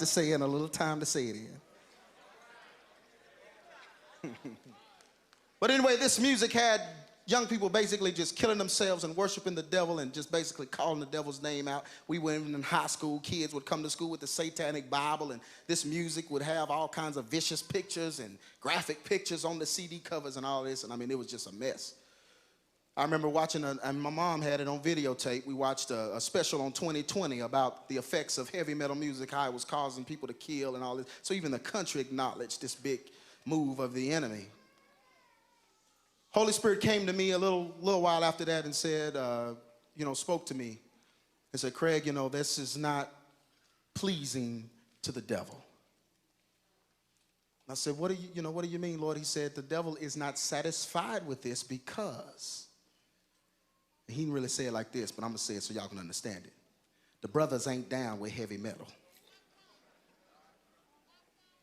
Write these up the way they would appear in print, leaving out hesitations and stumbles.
to say and a little time to say it in. But anyway, this music had young people basically just killing themselves and worshiping the devil and just basically calling the devil's name out. We were in high school, kids would come to school with the Satanic Bible, and this music would have all kinds of vicious pictures and graphic pictures on the CD covers and all this, and I mean, it was just a mess. I remember watching, and my mom had it on videotape, we watched a special on 2020 about the effects of heavy metal music, how it was causing people to kill and all this. So even the country acknowledged this big move of the enemy. Holy Spirit came to me a little while after that and said, spoke to me and said, Craig, this is not pleasing to the devil. And I said, what do you mean, Lord? He said, the devil is not satisfied with this because, he didn't really say it like this, but I'm going to say it so y'all can understand it. The brothers ain't down with heavy metal.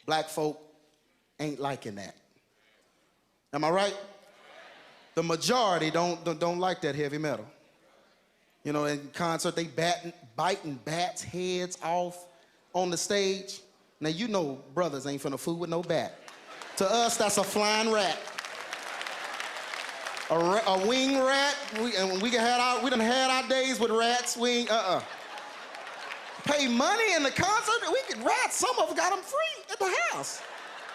Black folk ain't liking that. Am I right? The majority don't like that heavy metal. In concert, they biting bats' heads off on the stage. Now, brothers ain't finna fool with no bat. To us, that's a flying rat. A wing rat. We done had our days with rats. We ain't, Pay money in the concert, we get rats. Some of them got them free at the house.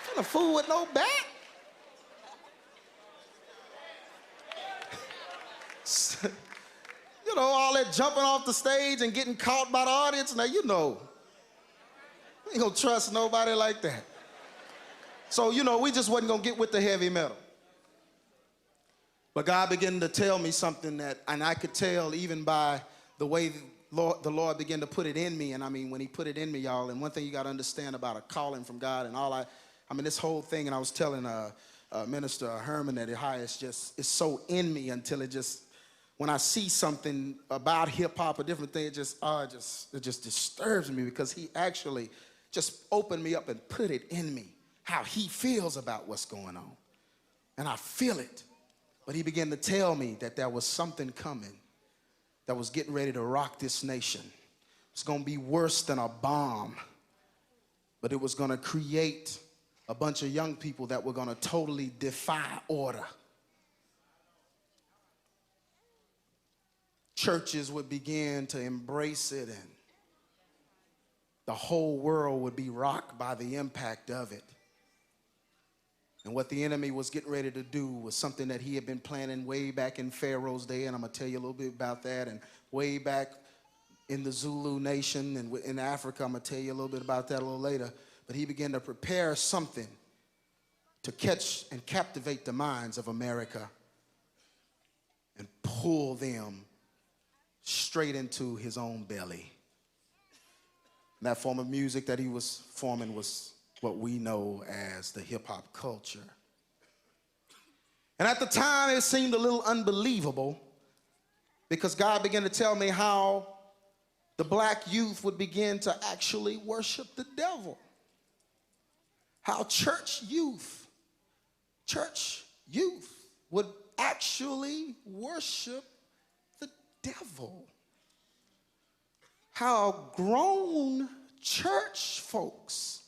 Finna fool with no bat. All that jumping off the stage and getting caught by the audience. Now, we ain't gonna trust nobody like that. So, we just wasn't gonna get with the heavy metal. But God began to tell me something and I could tell even by the way the Lord began to put it in me. And I mean, when he put it in me, y'all, and one thing you gotta understand about a calling from God and this whole thing, and I was telling Minister Herman that it's so in me until it just, when I see something about hip-hop or different things, it just disturbs me because he actually just opened me up and put it in me, how he feels about what's going on. And I feel it. But he began to tell me that there was something coming that was getting ready to rock this nation. It's going to be worse than a bomb, but it was going to create a bunch of young people that were going to totally defy order. Churches would begin to embrace it, and the whole world would be rocked by the impact of it. And what the enemy was getting ready to do was something that he had been planning way back in Pharaoh's day, and I'm going to tell you a little bit about that, and way back in the Zulu nation and in Africa. I'm going to tell you a little bit about that a little later. But he began to prepare something to catch and captivate the minds of America and pull them straight into his own belly. And that form of music that he was forming was what we know as the hip-hop culture. And at the time, it seemed a little unbelievable because God began to tell me how the black youth would begin to actually worship the devil. How church youth would actually worship the devil. How grown church folks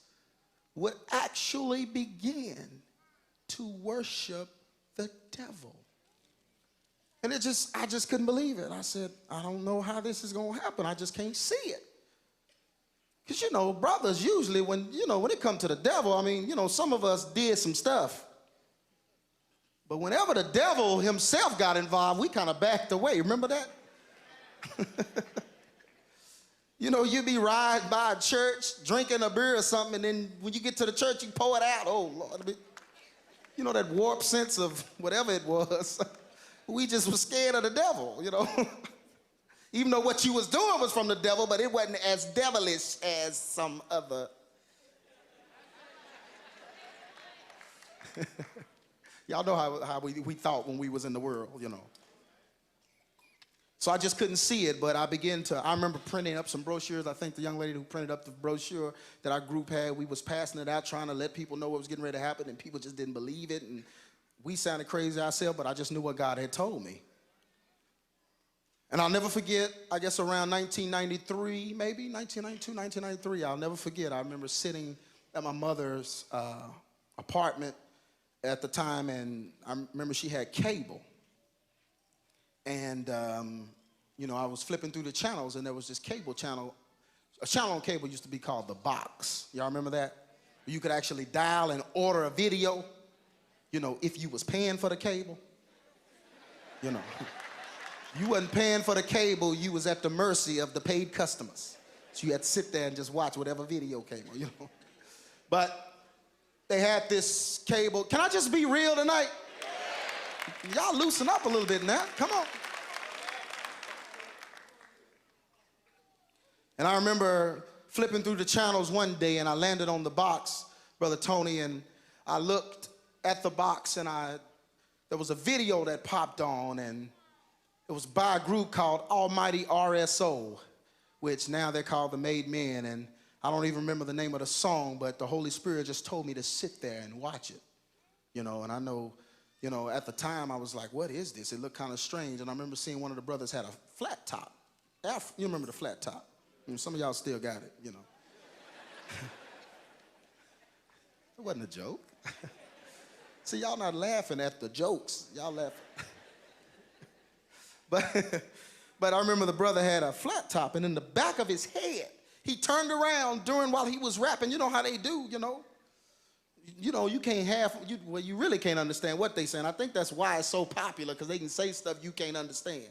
would actually begin to worship the devil. And I just couldn't believe it. I said, I don't know how this is going to happen. I just can't see it. Because, brothers usually, when it comes to the devil, some of us did some stuff. But whenever the devil himself got involved, we kind of backed away. Remember that? You'd be riding by a church, drinking a beer or something, and then when you get to the church, you pour it out. Oh, Lord. That warped sense of whatever it was. We just were scared of the devil, Even though what you was doing was from the devil, but it wasn't as devilish as some other. Y'all know how we thought when we was in the world, So I just couldn't see it, but I remember printing up some brochures. I think the young lady who printed up the brochure that our group had, we was passing it out, trying to let people know what was getting ready to happen, and people just didn't believe it, and we sounded crazy ourselves, but I just knew what God had told me. And I'll never forget, I guess around 1993, maybe 1992, 1993, I'll never forget. I remember sitting at my mother's apartment at the time, and I remember she had cable. And, you know, I was flipping through the channels, and there was this cable channel. A channel on cable used to be called The Box. Y'all remember that? You could actually dial and order a video, you know, if you was paying for the cable. You know. You wasn't paying for the cable, you was at the mercy of the paid customers. So you had to sit there and just watch whatever video came on, you know. But they had this cable. Can I just be real tonight? Y'all loosen up a little bit now. Come on. And I remember flipping through the channels one day, and I landed on The Box, Brother Tony, and I looked at The Box, and there was a video that popped on, and it was by a group called Almighty RSO, which now they're called the Made Men, and I don't even remember the name of the song, but the Holy Spirit just told me to sit there and watch it, you know. And I know, you know, at the time I was like, what is this? It looked kind of strange, and I remember seeing one of the brothers had a flat top. You remember the flat top? Some of y'all still got it, you know. It wasn't a joke. See, y'all not laughing at the jokes. Y'all laughing. But I remember the brother had a flat top, and in the back of his head, he turned around while he was rapping. You know how they do, you know. You know, you can't well, you really can't understand what they saying. I think that's why it's so popular, because they can say stuff you can't understand.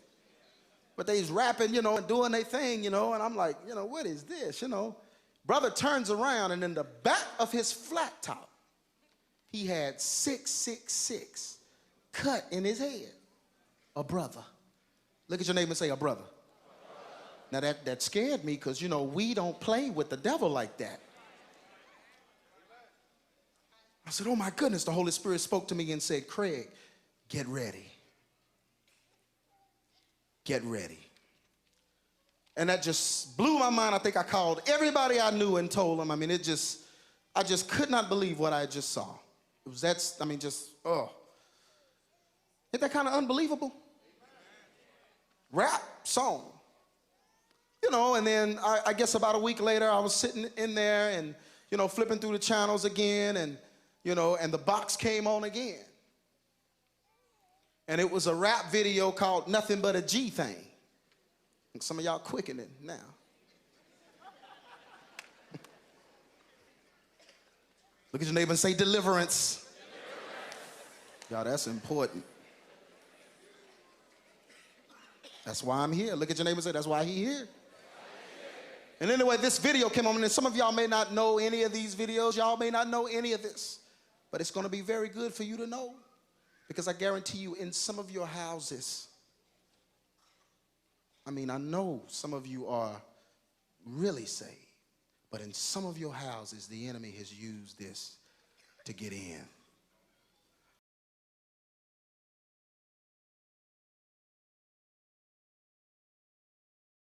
But they's rapping, you know, and doing their thing, you know, and I'm like, you know, what is this, you know? Brother turns around, and in the back of his flat top, he had 666 cut in his head. A brother. Look at your neighbor and say, a brother. Now that scared me, because, you know, we don't play with the devil like that. I said, oh my goodness. The Holy Spirit spoke to me and said, Craig, get ready. Get ready. And that just blew my mind. I think I called everybody I knew and told them. I mean, I just could not believe what I just saw. It was Isn't that kind of unbelievable? Rap song. You know, and then I guess about a week later, I was sitting in there and, you know, flipping through the channels again, and, you know, and The Box came on again. And it was a rap video called Nothing But a G Thing. And some of y'all quickening now. Look at your neighbor and say, deliverance. Y'all, that's important. That's why I'm here. Look at your neighbor and say, that's why he here. And anyway, this video came on, and some of y'all may not know any of these videos. Y'all may not know any of this. But it's going to be very good for you to know. Because I guarantee you, in some of your houses, I know some of you are really saved, but in some of your houses, the enemy has used this to get in.